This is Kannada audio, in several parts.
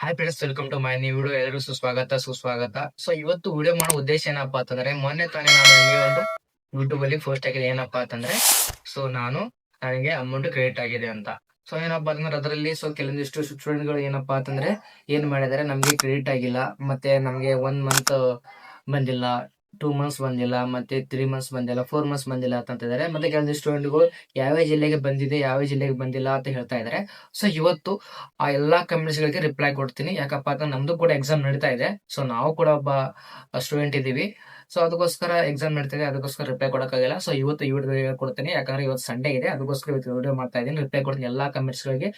Hi friends, welcome to my new video. ಎಲ್ಲರೂ ಸುಸ್ವಾಗತ. ಸೊ ಇವತ್ತು ವಿಡಿಯೋ ಮಾಡೋ ಉದ್ದೇಶ ಏನಪ್ಪಾ ಅಂತಂದ್ರೆ, ಮೊನ್ನೆ ತಾನೇ ನಾನು ನಿಮಗೆ ಒಂದು ಯೂಟ್ಯೂಬ್ ಅಲ್ಲಿ ಪೋಸ್ಟ್ ಆಗಿದೆ. ಏನಪ್ಪಾ ಅಂತಂದ್ರೆ, ಸೊ ನನಗೆ ಅಮೌಂಟ್ ಕ್ರೆಡಿಟ್ ಆಗಿದೆ ಅಂತ. ಸೊ ಏನಪ್ಪಾ ಅಂತಂದ್ರೆ ಅದರಲ್ಲಿ ಕೆಲವೊಂದಿಷ್ಟು ಸ್ಟೂಡೆಂಟ್ಗಳು ಏನಪ್ಪಾ ಅಂತಂದ್ರೆ ಏನ್ ಮಾಡಿದಾರೆ, ನಮ್ಗೆ ಕ್ರೆಡಿಟ್ ಆಗಿಲ್ಲ, ಮತ್ತೆ ನಮ್ಗೆ 1 ಮಂತ್ ಬಂದಿಲ್ಲ, 2 ಮಂತ್ಸ್ ಬಂದಿಲ್ಲ, ಮತ್ತೆ 3 ಮಂತ್ಸ್ ಬಂದಿಲ್ಲ, 4 ಮಂತ್ಸ್ ಬಂದಿಲ್ಲ ಅಂತಂತಿದ್ದಾರೆ. ಮತ್ತೆ ಕೆಲವೊಂದಿಷ್ಟು ಸ್ಟೂಡೆಂಟ್ಗಳು ಯಾವ ಜಿಲ್ಲೆಗೆ ಬಂದಿದೆ, ಯಾವ ಜಿಲ್ಲೆಗೆ ಬಂದಿಲ್ಲ ಅಂತ ಹೇಳ್ತಾ ಇದ್ದಾರೆ. ಸೊ ಇವತ್ತು ಆ ಎಲ್ಲಾ ಕಮೆಂಟ್ಸ್ ಗಳಿಗೆ ರಿಪ್ಲೈ ಕೊಡ್ತೀನಿ. ಯಾಕಪ್ಪ ಅಂತ ನಮ್ದು ಕೂಡ ಎಕ್ಸಾಮ್ ನಡೀತಾ ಇದೆ. ಸೊ ನಾವು ಕೂಡ ಒಬ್ಬ ಸ್ಟೂಡೆಂಟ್ ಇದೀವಿ. ಸೊ ಅದಕ್ಕೋಸ್ಕರ ಎಕ್ಸಾಮ್ ನಡೀತಾ ಇದೆ, ಅದಕ್ಕೋಸ್ಕರ ರಿಪ್ಲೈ ಕೊಡಕ್ಕಾಗಿಲ್ಲ. ಸೊ ಇವತ್ತು ಈ ವಿಡಿಯೋ ಕೊಡ್ತೀನಿ, ಯಾಕಂದ್ರೆ ಇವತ್ತು ಸಂಡೇ ಇದೆ. ಅದಕ್ಕೋಸ್ಕರ ಇವತ್ತು ವಿಡಿಯೋ ಮಾಡ್ತಾ ಇದ್ದೀನಿ. ರಿಪ್ಲೈ ಕೊಡ್ತೀನಿ, ಎಲ್ಲಾ ಕಮೆಂಟ್ಸ್ ಗಳಿಗೆ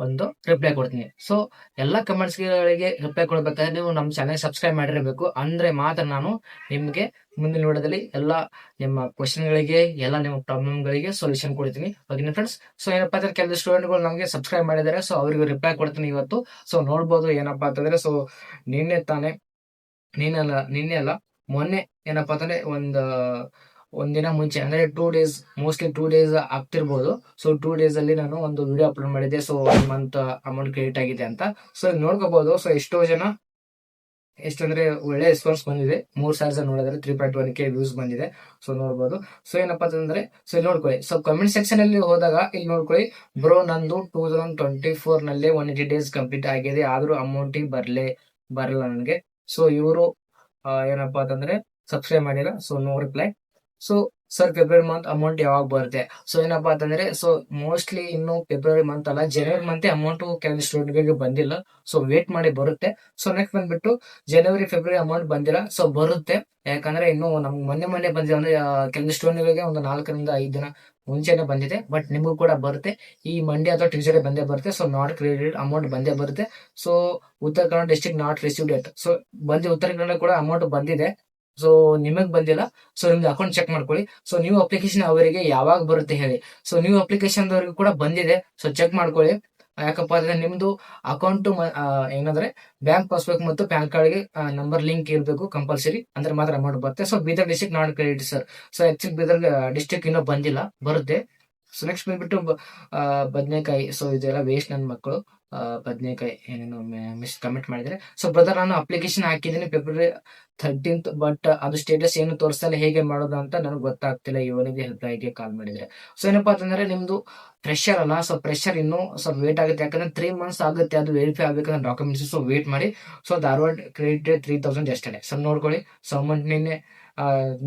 ಒಂದು ರಿಪ್ಲೈ ಕೊಡ್ತೀನಿ. ಸೊ ಎಲ್ಲಾ ಕಮೆಂಟ್ಸ್ ಗಳಿಗೆ ರಿಪ್ಲೈ ಕೊಡ್ಬೇಕಾದ್ರೆ ನೀವು ನಮ್ಮ ಚಾನೆಲ್ ಸಬ್ಸ್ಕ್ರೈಬ್ ಮಾಡಿರಬೇಕು. ಅಂದ್ರೆ ಮಾತ್ರ ನಾನು ನಿಮ್ಗೆ ಮುಂದಿನ ವಿಡಿಯೋದಲ್ಲಿ ಎಲ್ಲಾ ನಿಮ್ಮ ಕ್ವಶನ್ ಗಳಿಗೆ, ಎಲ್ಲ ನಿಮ್ಮ ಪ್ರಾಬ್ಲಮ್ ಗಳಿಗೆ ಸೊಲ್ಯೂಷನ್ ಕೊಡ್ತೀನಿ. Okay friends. ಸೊ ಏನಪ್ಪಾ ಅಂದ್ರೆ ಕೆಲವು ಸ್ಟೂಡೆಂಟ್ಗಳು ನಮಗೆ ಸಬ್ಸ್ಕ್ರೈಬ್ ಮಾಡಿದ್ದಾರೆ. ಸೊ ಅವರಿಗೆ ರಿಪ್ಲೈ ಕೊಡ್ತೀನಿ ಇವತ್ತು. ಸೊ ನೋಡ್ಬೋದು ಏನಪ್ಪಾ ಅಂತಂದ್ರೆ, ಸೊ ನಿನ್ನೆ ತಾನೇ ನಿನ್ನೆ ಅಲ್ಲ, ಮೊನ್ನೆ ಏನಪ್ಪಾ ಅಂತಂದ್ರೆ ಒಂದಿನ ಮುಂಚೆ ಅಂದ್ರೆ 2 ಡೇಸ್, ಮೋಸ್ಟ್ಲಿ 2 ಡೇಸ್ ಆಗ್ತಿರ್ಬೋದು. ಸೊ 2 ಡೇಸ್ ಅಲ್ಲಿ ನಾನು ಒಂದು ವಿಡಿಯೋ ಅಪ್ಲೋಡ್ ಮಾಡಿದ್ದೆ. ಸೊ 1 ಮಂತ್ ಅಮೌಂಟ್ ಕ್ರೆಡಿಟ್ ಆಗಿದೆ ಅಂತ. ಸೊ ನೋಡ್ಕೋಬಹುದು. ಸೊ ಎಷ್ಟೋ ಜನ ಎಷ್ಟಂದ್ರೆ ಒಳ್ಳೆ ರೆಸ್ಪಾನ್ಸ್ ಬಂದಿದೆ. 3,000 ಜನ ನೋಡಿದ್ರೆ 3.1K ವ್ಯೂಸ್ ಬಂದಿದೆ. ಸೊ ನೋಡ್ಬೋದು. ಸೊ ಏನಪ್ಪಾ ಅಂತಂದ್ರೆ, ಸೊ ಇಲ್ಲಿ ನೋಡ್ಕೊಳ್ಳಿ. ಸೊ ಕಮೆಂಟ್ ಸೆಕ್ಷನ್ ಅಲ್ಲಿ ಹೋದಾಗ ಇಲ್ಲಿ ನೋಡ್ಕೊಳ್ಳಿ, ಬ್ರೋ ನಂದು 2024 ನಲ್ಲಿ 180 ಡೇಸ್ ಕಂಪ್ಲೀಟ್ ಆಗಿದೆ, ಆದ್ರೂ ಅಮೌಂಟ್ ಬರಲ್ಲ ನನಗೆ. ಸೊ ಇವರು ಏನಪ್ಪಾ ಅಂತಂದ್ರೆ ಸಬ್ಸ್ಕ್ರೈಬ್ ಮಾಡಿಲ್ಲ. So no reply. So sir February month amount ಯಾವಾಗ ಬರುತ್ತೆ? ಸೊ ಏನಪ್ಪಾ ಅಂತಂದ್ರೆ, ಸೊ ಮೋಸ್ಟ್ಲಿ ಇನ್ನು ಫೆಬ್ರವರಿ ಮಂತ್ ಅಲ್ಲ, ಜನವರಿ ಮಂತ್ ಅಮೌಂಟ್ ಕೆಲವು ಸ್ಟೂಡೆಂಟ್ ಗಳಿಗೆ ಬಂದಿಲ್ಲ. ಸೊ ವೇಟ್ ಮಾಡಿ, ಬರುತ್ತೆ. ಸೊ ನೆಕ್ಸ್ಟ್ ಬಂದ್ಬಿಟ್ಟು ಜನವರಿ ಫೆಬ್ರವರಿ ಅಮೌಂಟ್ ಬಂದಿಲ್ಲ. ಸೊ ಬರುತ್ತೆ. ಯಾಕಂದ್ರೆ ಇನ್ನು ನಮ್ಗೆ ಮೊನ್ನೆ ಬಂದಿದೆ. ಅಂದ್ರೆ ಕೆಲವು ಸ್ಟೂಡೆಂಟ್ ಗಳಿಗೆ ಒಂದು 4 ರಿಂದ 5 ದಿನ ಮುಂಚೆನೆ ಬಂದಿದೆ. ಬಟ್ ನಿಮಗೂ ಕೂಡ ಬರುತ್ತೆ. ಈ ಮಂಡೇ ಅಥವಾ ಟ್ಯೂಸ್ಡೇ ಬಂದೇ ಬರುತ್ತೆ. ಸೊ ನಾಟ್ ಕ್ರೆಡಿಟ್ ಅಮೌಂಟ್ ಬಂದೇ ಬರುತ್ತೆ. So Uttara Kannada district not received at. So Uttara Kannada ಕೂಡ ಅಮೌಂಟ್ ಬಂದಿದೆ. ಸೊ ನಿಮಗ್ ಬಂದಿಲ್ಲ. ಸೊ ನಿಮ್ದು ಅಕೌಂಟ್ ಚೆಕ್ ಮಾಡ್ಕೊಳ್ಳಿ. ಸೊ ನ್ಯೂ ಅಪ್ಲಿಕೇಶನ್ ಅವರಿಗೆ ಯಾವಾಗ ಬರುತ್ತೆ ಹೇಳಿ. ಸೊ ನ್ಯೂ ಅಪ್ಲಿಕೇಶನ್ ಅವರಿಗೆ ಕೂಡ ಬಂದಿದೆ. ಸೊ ಚೆಕ್ ಮಾಡ್ಕೊಳ್ಳಿ. ಯಾಕಪ್ಪ ಅಂದ್ರೆ ನಿಮ್ದು ಅಕೌಂಟ್ ಏನಂದ್ರೆ ಬ್ಯಾಂಕ್ ಪಾಸ್ಬುಕ್ ಮತ್ತು ಪ್ಯಾನ್ ಕಾರ್ಡ್ ಗೆ ನಂಬರ್ ಲಿಂಕ್ ಇರಬೇಕು ಕಂಪಲ್ಸರಿ, ಅಂದ್ರೆ ಮಾತ್ರ ಅಮೌಂಟ್ ಬರುತ್ತೆ. So Bidar district not credit sir. So actually Bidar district ಇನ್ನೂ ಬಂದಿಲ್ಲ, ಬರುತ್ತೆ. ಸೊ ನೆಕ್ಸ್ಟ್ ಬಂದ್ಬಿಟ್ಟು ಬದನೆಕಾಯಿ. ಸೊ ಇದೆಲ್ಲ ವೇಸ್ಟ್ ನನ್ನ ಮಕ್ಕಳು. ಬದನೆಕಾಯಿ ಏನೇನು ಮಿಸ್ ಕಮೆಂಟ್ ಮಾಡಿದ್ರೆ. ಸೊ ಬ್ರದರ್, ನಾನು ಅಪ್ಲಿಕೇಶನ್ ಹಾಕಿದ್ದೀನಿ ಫೆಬ್ರವರಿ 13th, ಬಟ್ ಅದು ಸ್ಟೇಟಸ್ ಏನು ತೋರಿಸಲ್ಲ, ಹೇಗೆ ಮಾಡೋದು ಅಂತ ನನಗೆ ಗೊತ್ತಾಗ್ತಿಲ್ಲ. ಇವನಿಗೆ ಹೆಲ್ಪ್ಲೈನ್ಗೆ ಕಾಲ್ ಮಾಡಿದ್ರೆ. ಸೊ ಏನಪ್ಪಾ ಅಂತಂದ್ರೆ, ನಿಮ್ದು ಪ್ರೆಷರ್ ಅಲ್ಲ. ಸೊ ಪ್ರೆಷರ್ ಇನ್ನೂ ಸ್ವಲ್ಪ ವೇಟ್ ಆಗುತ್ತೆ. ಯಾಕಂದ್ರೆ 3 ಮಂತ್ಸ್ ಆಗುತ್ತೆ ಅದು ವೆರಿಫೈ ಆಗ್ಬೇಕಂದ್ರೆ ಡಾಕ್ಯುಮೆಂಟ್ಸ್. ಸೊ ವೇಟ್ ಮಾಡಿ. ಸೊ ಧಾರವಾಡ ಕ್ರೆಡಿಟ್ 3,000 ಎಷ್ಟೇ. ಸೊ ನೋಡ್ಕೊಳ್ಳಿ. ಸೊ ಅಮೌಂಟ್ ನಿನ್ನೆ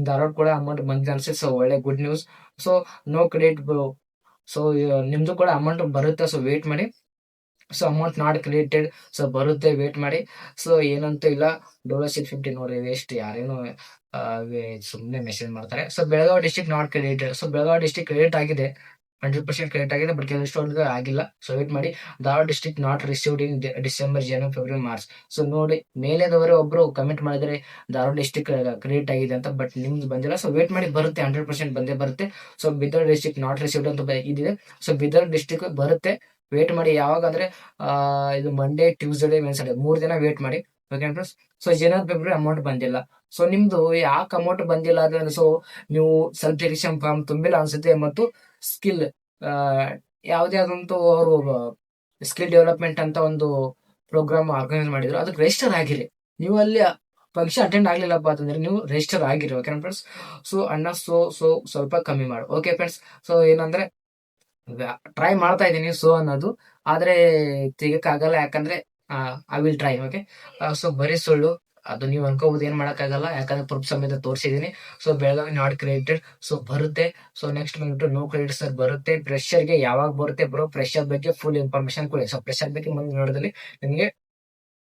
ಧಾರವಾಡ ಕೂಡ ಅಮೌಂಟ್ ಬಂದಿದೆ ಅನ್ಸುತ್ತೆ. ಸೊ ಒಳ್ಳೆ good news. So no credit. So ನಿಮ್ದು ಕೂಡ ಅಮೌಂಟ್ ಬರುತ್ತೆ. ಸೊ ವೇಟ್ ಮಾಡಿ. So amount not created. So ಬರುತ್ತೆ, ವೇಟ್ ಮಾಡಿ. ಸೊ ಏನಂತೂ ಇಲ್ಲ. $50 ನೋಡಿ, ವೇಸ್ಟ್. ಯಾರೇನು ಸುಮ್ಮನೆ ಮೆಸೇಜ್ ಮಾಡ್ತಾರೆ. So Belagavi district not created. So Belagavi district create ಆಗಿದೆ, 100% ಕ್ರಿಯೇಟ್ ಆಗಿದೆ. ಬಟ್ ಕೆಲವು ಆಗಿಲ್ಲ. ಸೊ ವೇಟ್ ಮಾಡಿ. Dharwad district not received in December, January, February, March. So ನೋಡಿ, ಮೇಲೆದವರೇ ಒಬ್ರು ಕಮೆಂಟ್ ಮಾಡಿದ್ರೆ ಧಾರವಾಡ ಡಿಸ್ಟ್ರಿಕ್ಟ್ ಕ್ರಿಯೇಟ್ ಆಗಿದೆ ಅಂತ, ಬಟ್ ನಿಮ್ದು ಬಂದಿಲ್ಲ. ಸೊ ವೇಟ್ ಮಾಡಿ, ಬರುತ್ತೆ, 100% ಬಂದೇ ಬರುತ್ತೆ. So Bidar district not received ಅಂತ ಇದಿದೆ. ಸೊ ಬೀದರ್ ಡಿಸ್ಟ್ರಿಕ್ಟ್ ಬರುತ್ತೆ, ವೇಟ್ ಮಾಡಿ. ಯಾವಾಗ ಅಂದ್ರೆ ಇದು ಮಂಡೇ, ಟ್ಯೂಸ್ಡೇ, ವೆನ್ಸ್ಡೇ 3 ದಿನ ವೇಟ್ ಮಾಡಿ. Okay friends. ಸೊ ಜನವರಿ ಫೆಬ್ರವರಿ ಅಮೌಂಟ್ ಬಂದಿಲ್ಲ. ಸೊ ನಿಮ್ದು ಯಾಕೆ ಅಮೌಂಟ್ ಬಂದಿಲ್ಲ ಅಂದ್ರೆ, ಸೊ ನೀವು ಸೆಲ್ಫ್ ಡಿಕ್ಲರೇಷನ್ ಫಾರ್ಮ್ ತುಂಬಿಲ್ಲ ಅನ್ಸುತ್ತೆ. ಮತ್ತು ಸ್ಕಿಲ್ ಯಾವುದೇ ಆದಂತೂ ಅವರು ಸ್ಕಿಲ್ ಡೆವಲಪ್ಮೆಂಟ್ ಅಂತ ಒಂದು ಪ್ರೋಗ್ರಾಮ್ ಆರ್ಗನೈಸ್ ಮಾಡಿದ್ರು, ಅದಕ್ಕೆ ರಿಜಿಸ್ಟರ್ ಆಗಿರಿ. ನೀವು ಅಲ್ಲಿ ಫಂಕ್ಷನ್ ಅಟೆಂಡ್ ಆಗ್ಲಿಲ್ಲಪ್ಪ ಅಂತಂದ್ರೆ ನೀವು ರಿಜಿಸ್ಟರ್ ಆಗಿರಿ. Okay friends. ಸೊ ಅಣ್ಣ ಸ್ವಲ್ಪ ಕಮ್ಮಿ ಮಾಡು. Okay friends. ಸೊ ಏನಂದ್ರೆ ಟ್ರೈ ಮಾಡ್ತಾ ಇದ್ದೀನಿ ಸೊ ಅನ್ನೋದು, ಆದ್ರೆ ತೆಗಿಯಕ್ಕಾಗಲ್ಲ. ಯಾಕಂದ್ರೆ I will try. Okay. So ಬರೀ ಸುಳ್ಳು ಅದು ನೀವು ಅನ್ಕೋಬಹುದು, ಏನ್ ಮಾಡಕ್ಕಾಗಲ್ಲ. ಯಾಕಂದ್ರೆ ಪ್ರೂಫ್ ಸಮೇತ ತೋರಿಸಿದೀನಿ. So Belagavi not credited. So ಬರುತ್ತೆ. ಸೊ ನೆಕ್ಸ್ಟ್ ಬಂದ್ಬಿಟ್ಟು ನೋ ಕ್ರೆಡಿಟ್ ಸರ್ ಬರುತ್ತೆ. ಪ್ರೆಷರ್ ಗೆ ಯಾವಾಗ ಬರುತ್ತೆ ಬ್ರೋ? ಪ್ರೆಷರ್ ಬಗ್ಗೆ ಫುಲ್ ಇನ್ಫಾರ್ಮೇಶನ್ ಕೊಡಿ. ಸೊ ಪ್ರೆಷರ್ ಬಗ್ಗೆ ಮುಂದೆ ನೋಡೋದಲ್ಲಿ ನಿಮಗೆ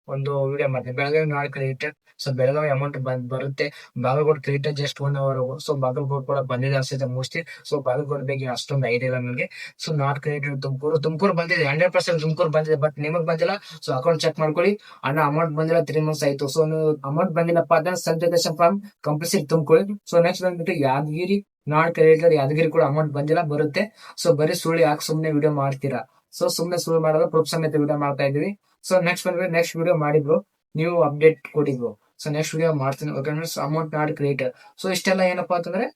ಒಂದು ವಿಡಿಯೋ ಮಾಡ್ತೀನಿ. Belagavi not credited. So Belagavi amount ಬರುತ್ತೆ. Bagalkot credited just 1 hour. So Bagalkot ಕೂಡ ಬಂದಿದೆ ಅನ್ಸುತ್ತೆ ಮೋಸ್ಟ್ಲಿ. ಸೊ ಬಾಗಲಕೋಟೆ ಬಗ್ಗೆ ಅಷ್ಟೊಂದು ಐಡಿಯಾ ಇಲ್ಲ ನನಗೆ. ಸೊ ನಾಟ್ ಕ್ರೆಡಿಟೆಡ್ ತುಮಕೂರು ಬಂದಿದೆ, 100% ತುಮಕೂರು ಬಂದಿದೆ, ಬಟ್ ನಿಮಗ್ ಬಂದಿಲ್ಲ. ಸೊ ಅಕೌಂಟ್ ಚೆಕ್ ಮಾಡ್ಕೊಳ್ಳಿ. ಅಣ್ಣ ಅಮೌಂಟ್ ಬಂದಿಲ್ಲ, 3 months ಆಯ್ತು. ಸೊ ನೀವು ಅಮೌಂಟ್ ಬಂದಿಲ್ಲಪ್ಪ ಅದನ್ನ ಸೆಲ್ಫ್ ಫಾರ್ಮ್ ಕಂಪಲ್ಸರಿ ತುಂಬಿಕೊಳ್ಳಿ. ಸೊ ನೆಕ್ಸ್ಟ್ ಬಂದ್ಬಿಟ್ಟು ಯಾದಗಿರಿ ನಾಟ್ ಕ್ರೆಡಿಟೆಡ್. ಯಾದಗಿರಿ ಕೂಡ ಅಮೌಂಟ್ ಬಂದಿಲ್ಲ, ಬರುತ್ತೆ. ಸೊ ಬರೀ ಸುಳ್ಳು ಯಾಕೆ ಸುಮ್ನೆ ವಿಡಿಯೋ ಮಾಡ್ತೀರಾ? ಸೊ ಸುಮ್ನೆ ಸುಳ್ಳು ಮಾಡೋದು, ಪ್ರೂಫ್ ಸಮೇತ ವಿಡಿಯೋ ಮಾಡ್ತಾ ಇದೀವಿ. ಸೊ ನೆಕ್ಸ್ಟ್ ನೆಕ್ಸ್ಟ್ ವಿಡಿಯೋ ಮಾಡಿದ್ರು, ನೀವು ಅಪ್ಡೇಟ್ ಕೊಡಿದ್ರು. ಸೊ ನೆಕ್ಸ್ಟ್ ವಿಡಿಯೋ ಮಾಡ್ತೀನಿ. Okay friends. Amount not created. So ಇಷ್ಟೆಲ್ಲ ಏನಪ್ಪಾ ಅಂತಂದ್ರೆ,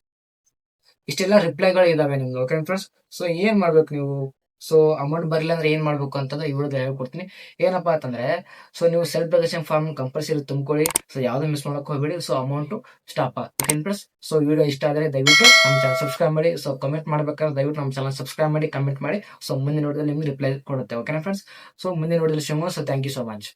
ಇಷ್ಟೆಲ್ಲ ರಿಪ್ಲೈಗಳು ಇದಾವೆ ನಿಮ್ದು. Okay friends. ಸೊ ಏನ್ ಮಾಡ್ಬೇಕು ನೀವು? ಸೊ ಅಮೌಂಟ್ ಬರಲಿಲ್ಲ ಅಂದ್ರೆ ಏನ್ ಮಾಡ್ಬೇಕು ಅಂತಂದ್ರೆ ಈ ವಿಡಿಯೋದಲ್ಲಿ ಹೇಳ್ಕೊಡ್ತೀನಿ. ಏನಪ್ಪಾ ಅಂತಂದ್ರೆ ಸೊ ನೀವು ಸೆಲ್ಫ್ ಡಿಕ್ಲರೇಷನ್ ಫಾರ್ಮ್ ಕಂಪಲ್ಸರಿ ತುಂಬಿಕೊಳ್ಳಿ. ಸೊ ಯಾವ್ದು ಮಿಸ್ ಮಾಡಕ್ ಹೋಗ್ಬೇಡಿ. So amount stop okay friends. So video ಇಷ್ಟ ಆದರೆ ದಯವಿಟ್ಟು ನಮ್ಮ ಚಾನಲ್ ಸಬ್ಸ್ಕ್ರೈಬ್ ಮಾಡಿ. ಸೊ ಕಮೆಂಟ್ ಮಾಡ್ಬೇಕಾದ್ರೆ ದಯವಿಟ್ಟು ನಮ್ಮ ಚಾನಲ್ ಸಬ್ಸ್ಕ್ರೈಬ್ ಮಾಡಿ, ಕಮೆಂಟ್ ಮಾಡಿ. ಸೊ ಮುಂದಿನ ವಿಡಿಯೋದಲ್ಲಿ ನಿಮ್ಗೆ ರಿಪ್ಲೈ ಕೊಡುತ್ತೆ ಓಕೆನಾ ಫ್ರೆಂಡ್ಸ್. ಸೊ ಮುಂದಿನ ವಿಡಿಯೋದಲ್ಲಿ ಸಿಗೋಣ. So thank you so much.